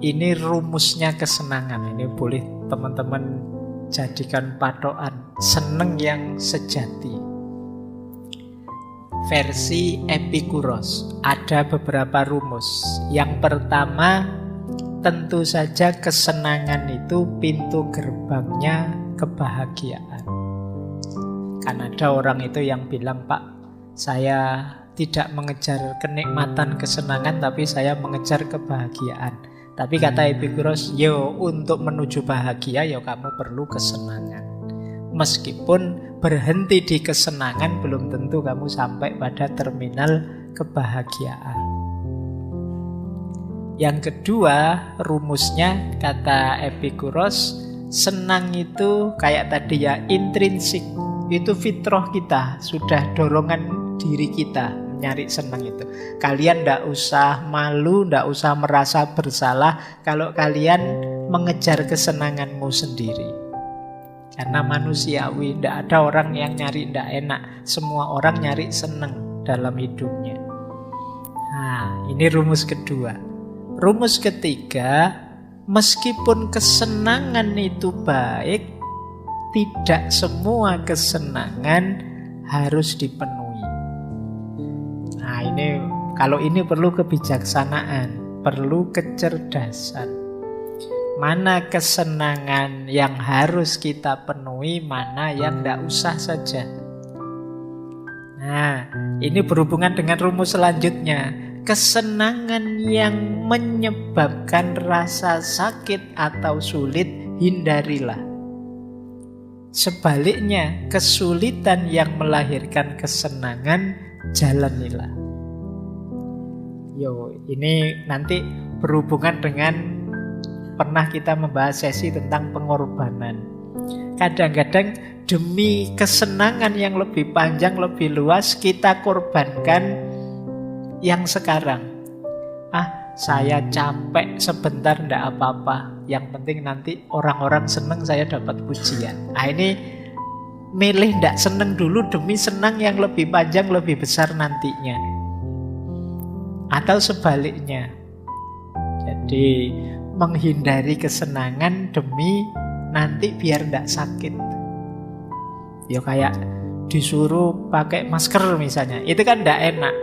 Ini rumusnya kesenangan. Ini boleh teman-teman jadikan patokan. Seneng yang sejati. Versi Epikuros. Ada beberapa rumus. Yang pertama, tentu saja kesenangan itu pintu gerbangnya kebahagiaan. Kan ada orang itu yang bilang, Pak, saya tidak mengejar kenikmatan, kesenangan, tapi saya mengejar kebahagiaan. Tapi kata Epikuros, yo untuk menuju bahagia, yo kamu perlu kesenangan. Meskipun berhenti di kesenangan, belum tentu kamu sampai pada terminal kebahagiaan. Yang kedua, rumusnya kata Epikuros, senang itu kayak tadi ya, intrinsik. Itu fitrah kita, sudah dorongan diri kita nyari senang itu. Kalian ndak usah malu, ndak usah merasa bersalah kalau kalian mengejar kesenanganmu sendiri. Karena manusiawi, ndak ada orang yang nyari ndak enak. Semua orang nyari senang dalam hidupnya. Nah, ini rumus kedua. Rumus ketiga, meskipun kesenangan itu baik, tidak semua kesenangan harus dipenuhi. Nah, kalau ini perlu kebijaksanaan, perlu kecerdasan. Mana kesenangan yang harus kita penuhi, mana yang tidak usah saja. Nah, ini berhubungan dengan rumus selanjutnya. Kesenangan yang menyebabkan rasa sakit atau sulit, hindarilah. Sebaliknya, kesulitan yang melahirkan kesenangan, jalanilah. Ini nanti berhubungan dengan pernah kita membahas sesi tentang pengorbanan. Kadang-kadang demi kesenangan yang lebih panjang, lebih luas, kita korbankan yang sekarang. Saya capek sebentar ndak apa-apa, yang penting nanti orang-orang seneng, saya dapat pujian. Ini milih ndak seneng dulu demi senang yang lebih panjang, lebih besar nantinya. Atau sebaliknya. Jadi menghindari kesenangan demi nanti biar ndak sakit. Kayak disuruh pakai masker misalnya, itu kan ndak enak.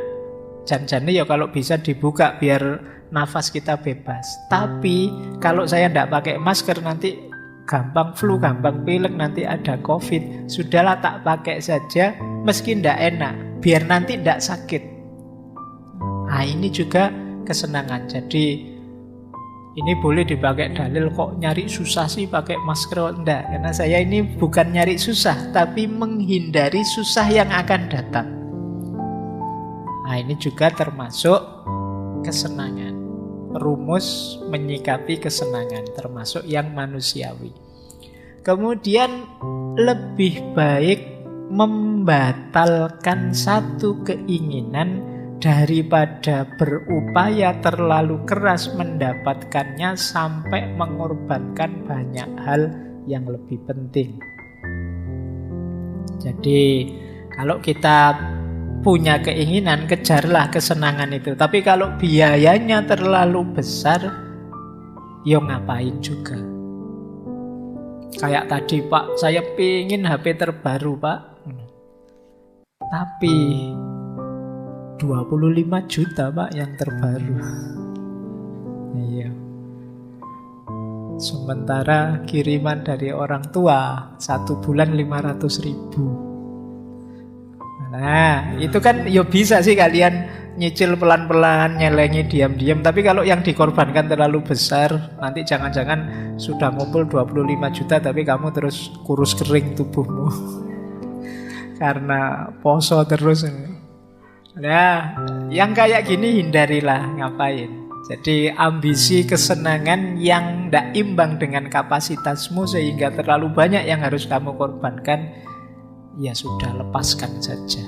Jan-jane kalau bisa dibuka biar nafas kita bebas. Tapi kalau saya ndak pakai masker nanti gampang flu, gampang pilek, nanti ada COVID. Sudahlah tak pakai saja, meski ndak enak, biar nanti ndak sakit. Ini juga kesenangan. Jadi ini boleh dipakai dalil, kok nyari susah sih pakai masker. Enggak, karena saya ini bukan nyari susah, tapi menghindari susah yang akan datang. Ini juga termasuk kesenangan. Rumus menyikapi kesenangan, termasuk yang manusiawi. Kemudian lebih baik membatalkan satu keinginan daripada berupaya terlalu keras mendapatkannya sampai mengorbankan banyak hal yang lebih penting. Jadi kalau kita punya keinginan, kejarlah kesenangan itu. Tapi kalau biayanya terlalu besar, ngapain juga. Kayak tadi, Pak, saya pingin HP terbaru, Pak. Tapi 25 juta, Pak, yang terbaru. Iya. Sementara kiriman dari orang tua 1 bulan 500.000. Nah, itu kan bisa sih kalian nyicil pelan-pelan, nyelengi diam-diam. Tapi kalau yang dikorbankan terlalu besar, nanti jangan-jangan sudah ngumpul 25 juta tapi kamu terus kurus kering tubuhmu karena poso terus. Nah, yang kayak gini hindarilah, ngapain. Jadi ambisi kesenangan yang tidak imbang dengan kapasitasmu sehingga terlalu banyak yang harus kamu korbankan, ya sudah, lepaskan saja.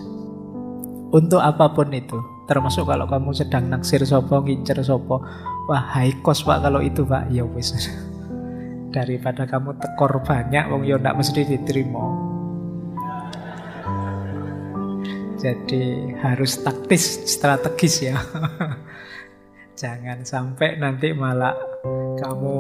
Untuk apapun itu, termasuk kalau kamu sedang naksir sopo, ngincer sopo, wah high cost, Pak, kalau itu, Pak, ya wis. Daripada kamu tekor banyak, wong yo ndak mesti diterima. Jadi harus taktis, strategis ya. Jangan sampai nanti malah Kamu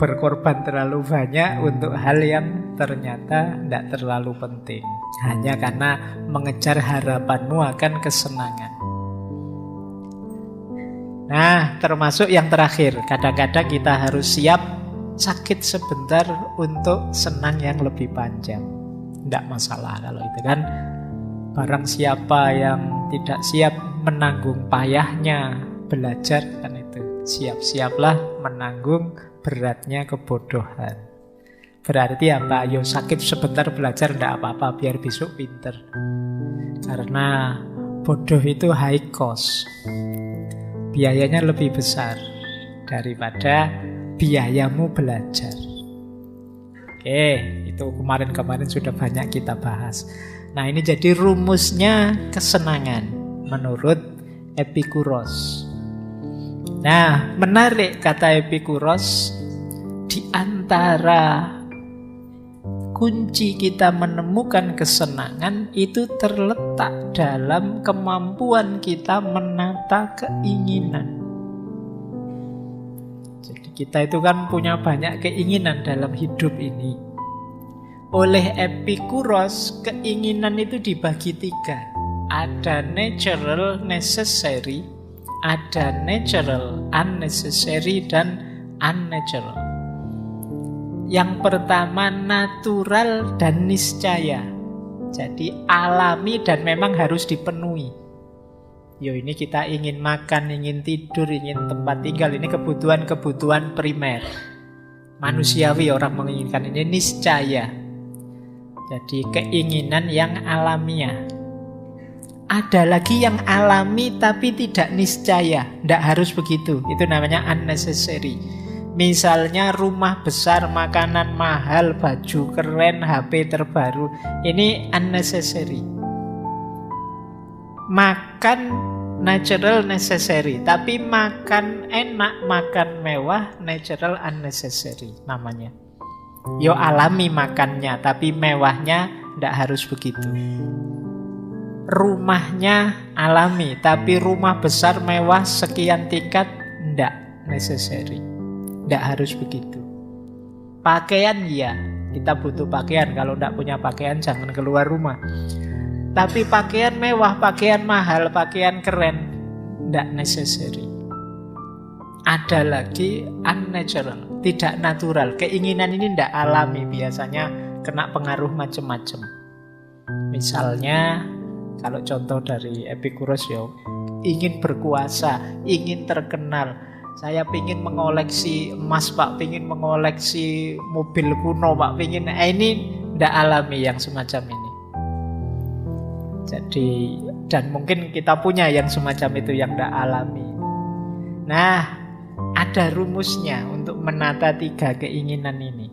berkorban terlalu banyak untuk hal yang ternyata tidak terlalu penting, hanya karena mengejar harapanmu akan kesenangan. Nah, termasuk yang terakhir, kadang-kadang kita harus siap sakit sebentar untuk senang yang lebih panjang. Tidak masalah kalau itu kan. Barang siapa yang tidak siap menanggung payahnya belajar, kan itu, siap-siaplah menanggung beratnya kebodohan. Berarti apa? Yo sakit sebentar belajar tidak apa-apa, biar besok pinter. Karena bodoh itu high cost, biayanya lebih besar daripada biayamu belajar. Oke, itu kemarin-kemarin sudah banyak kita bahas. Nah, ini jadi rumusnya kesenangan menurut Epikuros. Nah, menarik kata Epikuros, di antara kunci kita menemukan kesenangan itu terletak dalam kemampuan kita menata keinginan. Jadi kita itu kan punya banyak keinginan dalam hidup ini. Oleh Epikuros, keinginan itu dibagi 3. Ada natural, necessary, ada natural, unnecessary, dan unnatural. Yang pertama natural dan niscaya. Jadi alami dan memang harus dipenuhi. Yo, ini kita ingin makan, ingin tidur, ingin tempat tinggal. Ini kebutuhan-kebutuhan primer. Manusiawi orang menginginkan ini niscaya. Jadi keinginan yang alamiah. Ada lagi yang alami tapi tidak niscaya, tidak harus begitu. Itu namanya unnecessary. Misalnya rumah besar, makanan mahal, baju keren, HP terbaru. Ini unnecessary. Makan natural necessary, tapi makan enak, makan mewah natural unnecessary namanya. Yo alami makannya, tapi mewahnya tidak harus begitu. Rumahnya alami, tapi rumah besar mewah sekian tingkat tidak necessary, tidak harus begitu. Pakaian ya, kita butuh pakaian. Kalau tidak punya pakaian jangan keluar rumah. Tapi pakaian mewah, pakaian mahal, pakaian keren tidak necessary. Ada lagi unnatural, tidak natural. Keinginan ini tidak alami, biasanya kena pengaruh macam-macam. Misalnya kalau contoh dari Epikuros ya, ingin berkuasa, ingin terkenal. Saya ingin mengoleksi emas Pak, ingin mengoleksi mobil kuno Pak, ingin ini tidak alami yang semacam ini. Jadi, dan mungkin kita punya yang semacam itu yang tidak alami. Nah, ada rumusnya untuk menata 3 keinginan ini.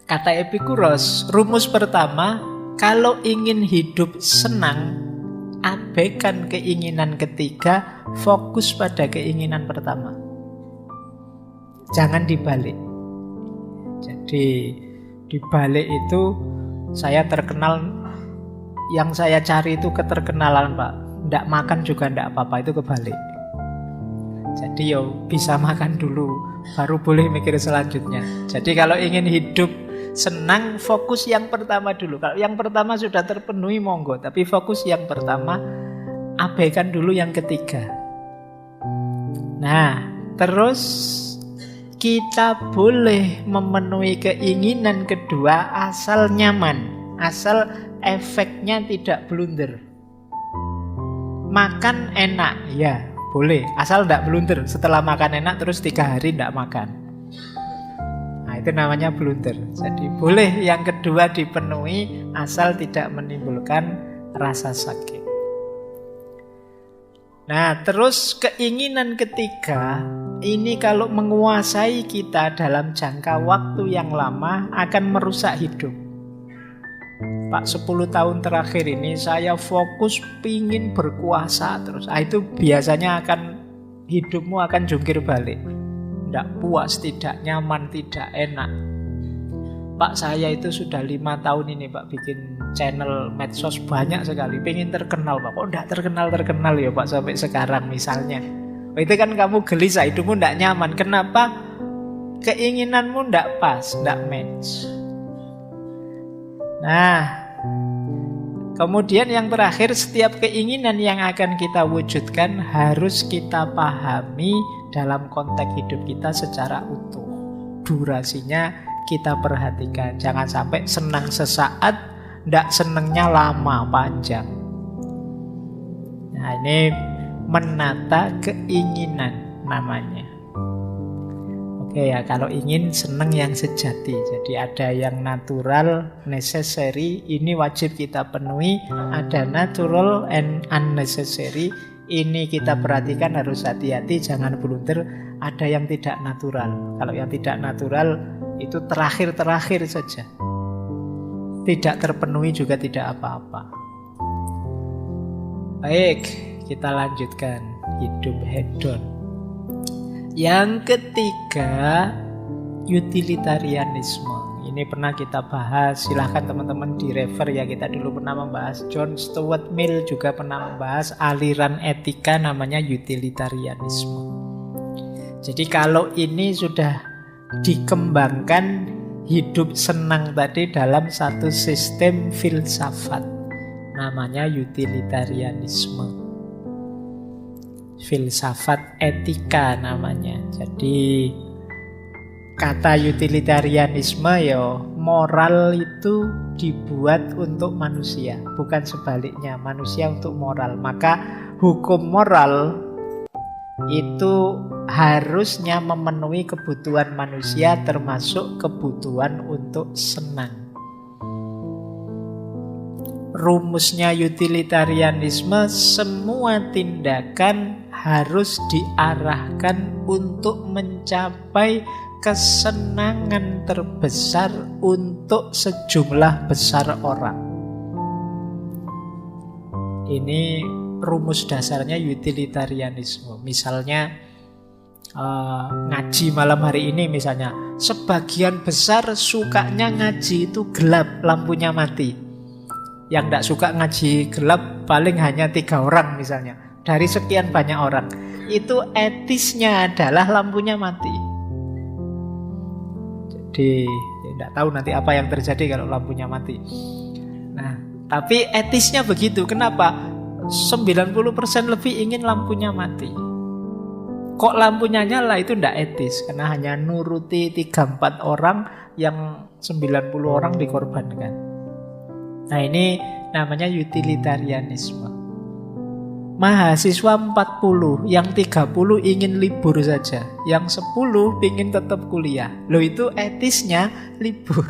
Kata Epikuros, rumus pertama, kalau ingin hidup senang, abaikan keinginan ketiga, fokus pada keinginan pertama. Jangan dibalik. Jadi dibalik itu saya terkenal, yang saya cari itu keterkenalan Pak. Tidak makan juga tidak apa-apa, itu kebalik. Jadi yo bisa makan dulu, baru boleh mikir selanjutnya. Jadi kalau ingin hidup senang, fokus yang pertama dulu. Kalau yang pertama sudah terpenuhi monggo, tapi fokus yang pertama, abaikan dulu yang ketiga. Nah, terus kita boleh memenuhi keinginan kedua asal nyaman, asal efeknya tidak blunder. Makan enak, ya boleh, asal tidak blunder. Setelah makan enak terus 3 hari tidak makan. Itu namanya blunder. Jadi boleh yang kedua dipenuhi asal tidak menimbulkan rasa sakit. Nah, terus keinginan ketiga ini kalau menguasai kita dalam jangka waktu yang lama akan merusak hidup. Pak, 10 tahun terakhir ini saya fokus pingin berkuasa terus. Itu biasanya hidupmu akan jungkir balik. Tidak puas, tidak nyaman, tidak enak. Pak, saya itu sudah 5 tahun ini Pak bikin channel medsos banyak sekali, pengen terkenal Pak. Kok tidak terkenal ya Pak sampai sekarang misalnya. Itu kan kamu gelisah, hidupmu tidak nyaman. Kenapa? Keinginanmu tidak pas, tidak match. Nah, kemudian yang terakhir, setiap keinginan yang akan kita wujudkan harus kita pahami dalam konteks hidup kita secara utuh. Durasinya kita perhatikan. Jangan sampai senang sesaat, tidak senangnya lama, panjang. Nah, ini menata keinginan namanya. Oke ya, kalau ingin senang yang sejati. Jadi ada yang natural, necessary, ini wajib kita penuhi. Ada natural and unnecessary, ini kita perhatikan, harus hati-hati, jangan blunder. Ada yang tidak natural. Kalau yang tidak natural itu terakhir-terakhir saja. Tidak terpenuhi juga tidak apa-apa. Baik, kita lanjutkan hidup hedon. Yang ketiga, utilitarianisme. Ini pernah kita bahas, silahkan teman-teman di-refer ya. Kita dulu pernah membahas, John Stuart Mill juga pernah membahas aliran etika namanya utilitarianisme. Jadi kalau ini sudah dikembangkan hidup senang tadi dalam satu sistem filsafat, namanya utilitarianisme. Filsafat etika namanya. Jadi kata utilitarianisme ya, moral itu dibuat untuk manusia, bukan sebaliknya, manusia untuk moral. Maka hukum moral itu harusnya memenuhi kebutuhan manusia, termasuk kebutuhan untuk senang. Rumusnya utilitarianisme, semua tindakan harus diarahkan untuk mencapai kesenangan terbesar untuk sejumlah besar orang. Ini rumus dasarnya utilitarianisme. Misalnya ngaji malam hari ini misalnya, sebagian besar sukanya ngaji itu gelap, lampunya mati. Yang tidak suka ngaji gelap paling hanya 3 orang misalnya, dari sekian banyak orang. Itu etisnya adalah lampunya mati. Jadi tidak tahu nanti apa yang terjadi kalau lampunya mati. Nah, tapi etisnya begitu. Kenapa? 90% lebih ingin lampunya mati. Kok lampunya nyala, itu tidak etis, karena hanya nuruti 3-4 orang, yang 90 orang dikorbankan. Nah, ini namanya utilitarianisme. Mahasiswa 40, yang 30 ingin libur saja, yang 10 ingin tetap kuliah. Loh, itu etisnya libur.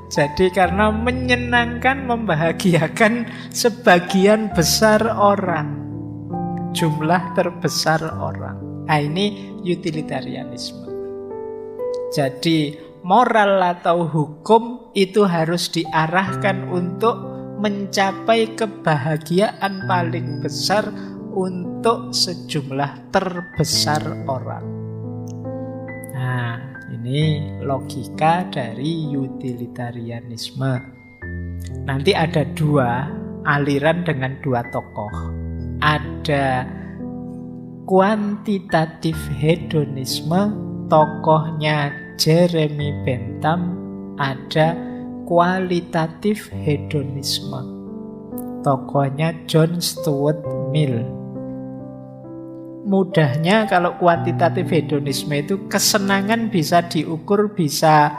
Jadi karena menyenangkan, membahagiakan sebagian besar orang, jumlah terbesar orang. Nah, ini utilitarianisme. Jadi moral atau hukum itu harus diarahkan untuk mencapai kebahagiaan paling besar untuk sejumlah terbesar orang. Nah, ini logika dari utilitarianisme. Nanti ada 2 aliran dengan 2 tokoh. Ada kuantitatif hedonisme, tokohnya Jeremy Bentham. Ada kualitatif hedonisme, tokohnya John Stuart Mill. Mudahnya kalau kuantitatif hedonisme itu kesenangan bisa diukur, bisa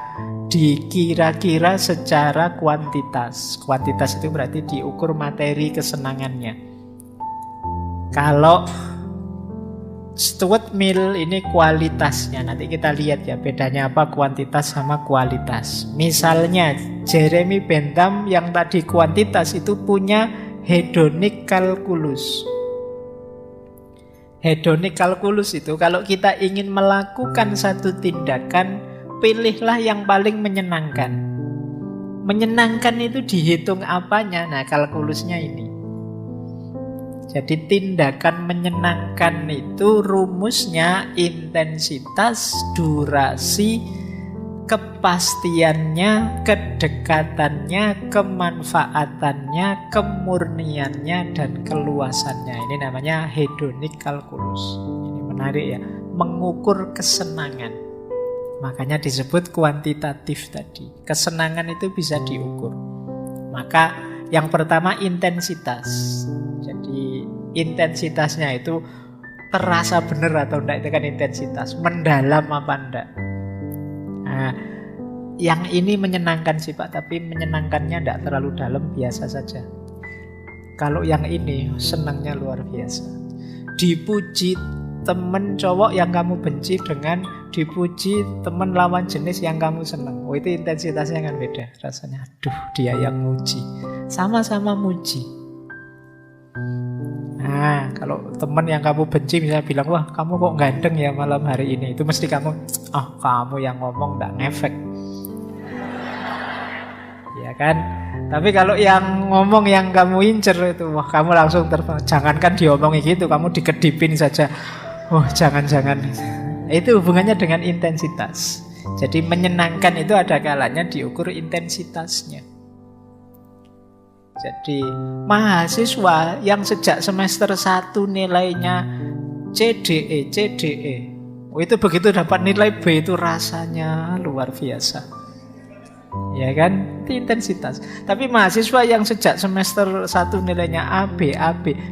dikira-kira secara kuantitas. Kuantitas itu berarti diukur materi kesenangannya. Kalau Stuart Mill ini kualitasnya, nanti kita lihat ya bedanya apa kuantitas sama kualitas. Misalnya Jeremy Bentham yang tadi kuantitas itu punya hedonic calculus. Hedonic calculus itu kalau kita ingin melakukan satu tindakan, pilihlah yang paling menyenangkan. Menyenangkan itu dihitung apanya? Nah, kalkulusnya ini. Jadi tindakan menyenangkan itu rumusnya intensitas, durasi, kepastiannya, kedekatannya, kemanfaatannya, kemurniannya, dan keluasannya. Ini namanya hedonic calculus. Ini menarik ya, mengukur kesenangan. Makanya disebut kuantitatif tadi. Kesenangan itu bisa diukur. Maka yang pertama intensitas. Jadi intensitasnya itu terasa benar atau enggak, itu kan intensitas. Mendalam apa enggak. Nah, yang ini menyenangkan sih Pak, tapi menyenangkannya enggak terlalu dalam, biasa saja. Kalau yang ini senangnya luar biasa. Dipuji temen cowok yang kamu benci dengan dipuji temen lawan jenis yang kamu senang. Oh, itu intensitasnya kan beda rasanya. Aduh, dia yang muji. Sama-sama muji. Nah, kalau teman yang kamu benci misalnya bilang, wah kamu kok ganteng ya malam hari ini, itu mesti kamu, kamu yang ngomong gak ngefek. Ya kan? Tapi kalau yang ngomong yang kamu incer itu, wah kamu langsung jangankan diomongi gitu, kamu dikedipin saja. Oh jangan-jangan. Itu hubungannya dengan intensitas. Jadi menyenangkan itu ada kalanya diukur intensitasnya. Jadi mahasiswa yang sejak semester 1 nilainya CDE, itu begitu dapat nilai B itu rasanya luar biasa. Ya kan? Itu intensitas. Tapi mahasiswa yang sejak semester 1 nilainya AB,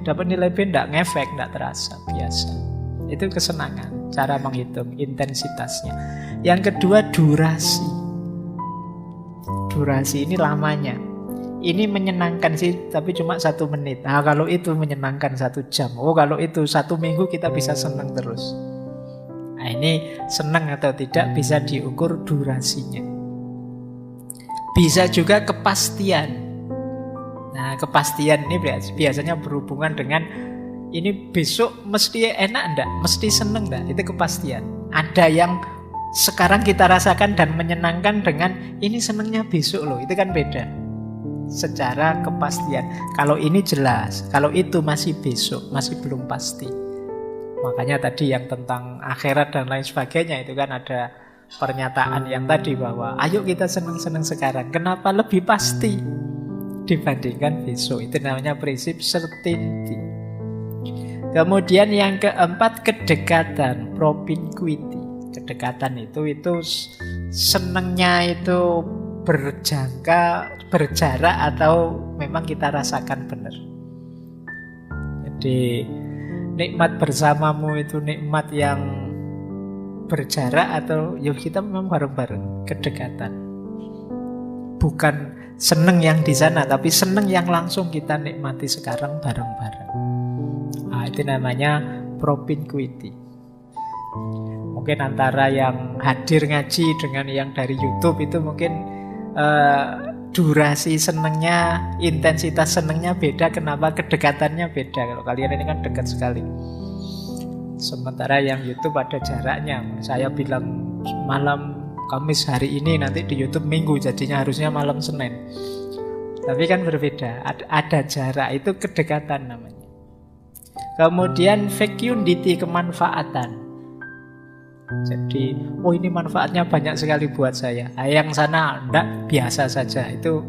dapat nilai B enggak ngefek, enggak terasa, biasa. Itu kesenangan, cara menghitung intensitasnya. Yang kedua durasi. Durasi ini lamanya. Ini menyenangkan sih, tapi cuma 1 menit. Nah, kalau itu menyenangkan 1 jam. Oh, kalau itu 1 minggu kita bisa senang terus. Nah, ini senang atau tidak bisa diukur durasinya. Bisa juga kepastian. Nah, kepastian ini biasanya berhubungan dengan ini besok mesti enak enggak? Mesti senang enggak? Itu kepastian. Ada yang sekarang kita rasakan dan menyenangkan dengan ini senangnya besok loh. Itu kan beda. Secara kepastian. Kalau ini jelas, kalau itu masih besok, masih belum pasti. Makanya tadi yang tentang akhirat dan lain sebagainya itu kan ada pernyataan yang tadi bahwa ayo kita senang-senang sekarang. Kenapa lebih pasti dibandingkan besok? Itu namanya prinsip certainty. Kemudian yang keempat kedekatan, propinquity. Kedekatan itu senangnya itu berjarak atau memang kita rasakan benar. Jadi nikmat bersamamu itu nikmat yang berjarak atau ya kita memang bareng-bareng, kedekatan. Bukan seneng yang di sana, tapi seneng yang langsung kita nikmati sekarang bareng-bareng. Nah, itu namanya propinquity. Mungkin antara yang hadir ngaji dengan yang dari YouTube itu mungkin durasi senengnya, intensitas senengnya beda. Kenapa? Kedekatannya beda. Kalau kalian ini kan dekat sekali. Sementara yang YouTube ada jaraknya. Saya bilang malam Kamis hari ini, nanti di YouTube Minggu, jadinya harusnya malam Senin. Tapi kan berbeda. Ada jarak, itu kedekatan namanya. Kemudian fecundity, kemanfaatan. Jadi, ini manfaatnya banyak sekali buat saya. Yang sana enggak, biasa saja. Itu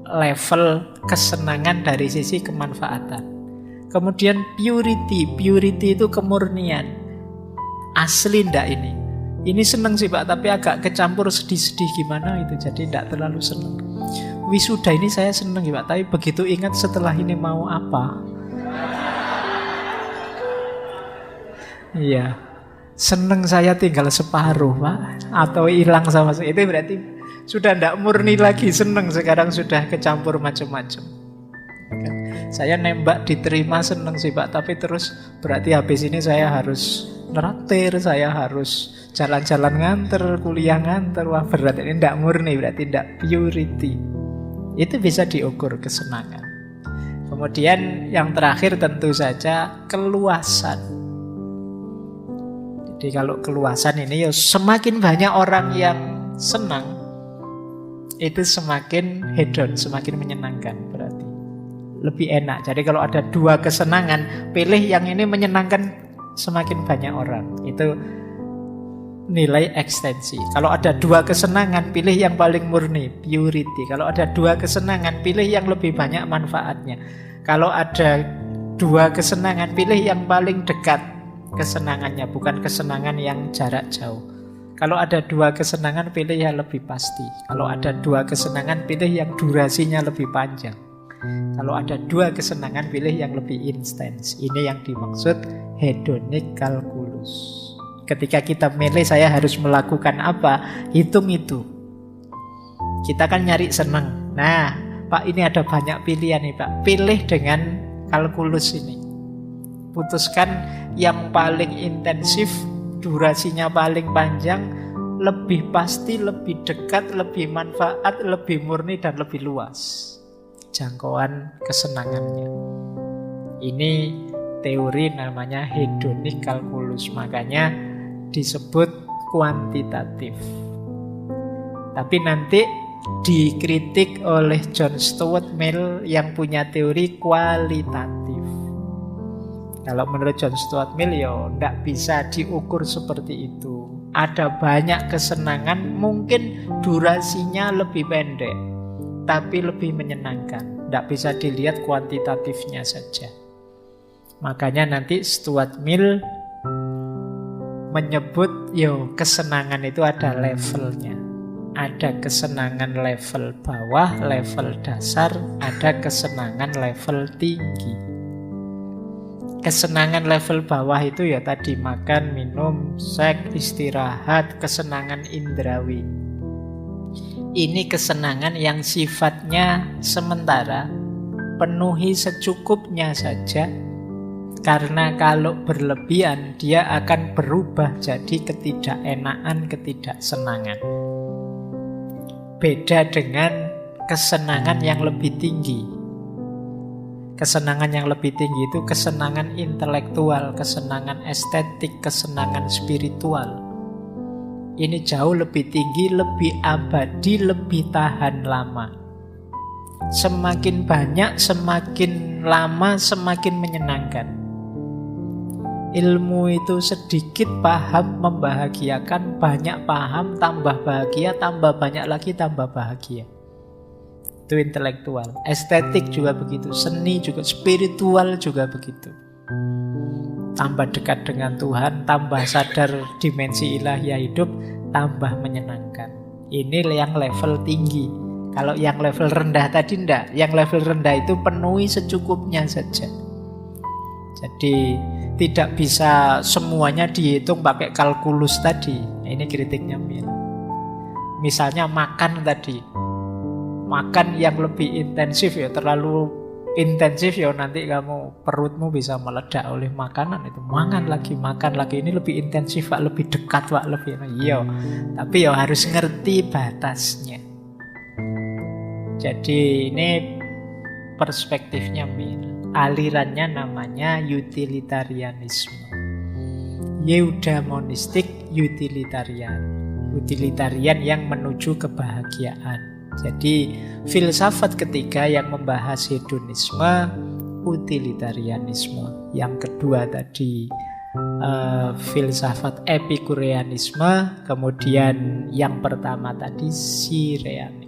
level kesenangan dari sisi kemanfaatan. Kemudian purity itu kemurnian. Asli enggak ini? Ini seneng sih Pak, tapi agak kecampur sedih-sedih gimana itu. Jadi enggak terlalu seneng. Wisuda ini saya seneng Pak, tapi begitu ingat setelah ini mau apa? Iya. Seneng saya tinggal separuh Pak, atau hilang sama sekali. Itu berarti sudah tidak murni lagi seneng, sekarang sudah kecampur macam-macam. Saya nembak diterima seneng sih Pak, tapi terus berarti habis ini saya harus neraktir, saya harus jalan-jalan nganter, kuliah nganter. Wah berat, ini tidak murni, berarti tidak purity. Itu bisa diukur kesenangan. Kemudian yang terakhir tentu saja keluasan. Jadi kalau keluasan ini ya semakin banyak orang yang senang, itu semakin hedon, semakin menyenangkan berarti. Lebih enak. Jadi kalau ada 2 kesenangan, pilih yang ini menyenangkan semakin banyak orang. Itu nilai ekstensi. Kalau ada dua kesenangan, pilih yang paling murni, purity. Kalau ada dua kesenangan, pilih yang lebih banyak manfaatnya. Kalau ada dua kesenangan, pilih yang paling dekat kesenangannya, bukan kesenangan yang jarak jauh. Kalau ada dua kesenangan, pilih yang lebih pasti. Kalau ada dua kesenangan, pilih yang durasinya lebih panjang. Kalau ada dua kesenangan, pilih yang lebih intens. Ini yang dimaksud hedonic calculus. Ketika kita milih saya harus melakukan apa, hitung itu. Kita kan nyari senang. Nah, Pak, ini ada banyak pilihan nih Pak. Pilih dengan kalkulus ini. Putuskan yang paling intensif, durasinya paling panjang, lebih pasti, lebih dekat, lebih manfaat, lebih murni, dan lebih luas jangkauan kesenangannya. Ini teori namanya hedonic calculus. Makanya disebut kuantitatif. Tapi nanti dikritik oleh John Stuart Mill yang punya teori kualitatif. Kalau menurut John Stuart Mill ya tidak bisa diukur seperti itu. Ada banyak kesenangan, mungkin durasinya lebih pendek, tapi lebih menyenangkan. Tidak bisa dilihat kuantitatifnya saja. Makanya nanti Stuart Mill menyebut kesenangan itu ada levelnya. Ada kesenangan level bawah, level dasar, ada kesenangan level tinggi. Kesenangan level bawah itu ya tadi makan, minum, seks, istirahat, kesenangan indrawi. Ini kesenangan yang sifatnya sementara, penuhi secukupnya saja. Karena kalau berlebihan dia akan berubah jadi ketidakenaan, ketidaksenangan. Beda dengan kesenangan yang lebih tinggi. Kesenangan yang lebih tinggi itu kesenangan intelektual, kesenangan estetik, kesenangan spiritual. Ini jauh lebih tinggi, lebih abadi, lebih tahan lama. Semakin banyak, semakin lama, semakin menyenangkan. Ilmu itu sedikit paham membahagiakan, banyak paham tambah bahagia, tambah banyak lagi tambah bahagia. Itu intelektual. Estetik juga begitu, seni juga, spiritual juga begitu. Tambah dekat dengan Tuhan, tambah sadar dimensi ilahiyah hidup, tambah menyenangkan. Ini yang level tinggi. Kalau yang level rendah tadi enggak. Yang level rendah itu penuhi secukupnya saja. Jadi tidak bisa semuanya dihitung pakai kalkulus tadi. Ini kritiknya Mill. Misalnya makan tadi. Makan yang lebih intensif ya, terlalu intensif ya nanti kamu perutmu bisa meledak oleh makanan itu. Makan lagi. Ini lebih intensif Pak, lebih dekat Pak, lebih. Iya. Tapi ya harus ngerti batasnya. Jadi ini perspektifnya Mill. Alirannya namanya utilitarianisme. Eudaimonistik utilitarian. Utilitarian yang menuju kebahagiaan. Jadi filsafat ketiga yang membahas hedonisme, utilitarianisme. Yang kedua tadi filsafat epikureanisme. Kemudian yang pertama tadi sireanisme.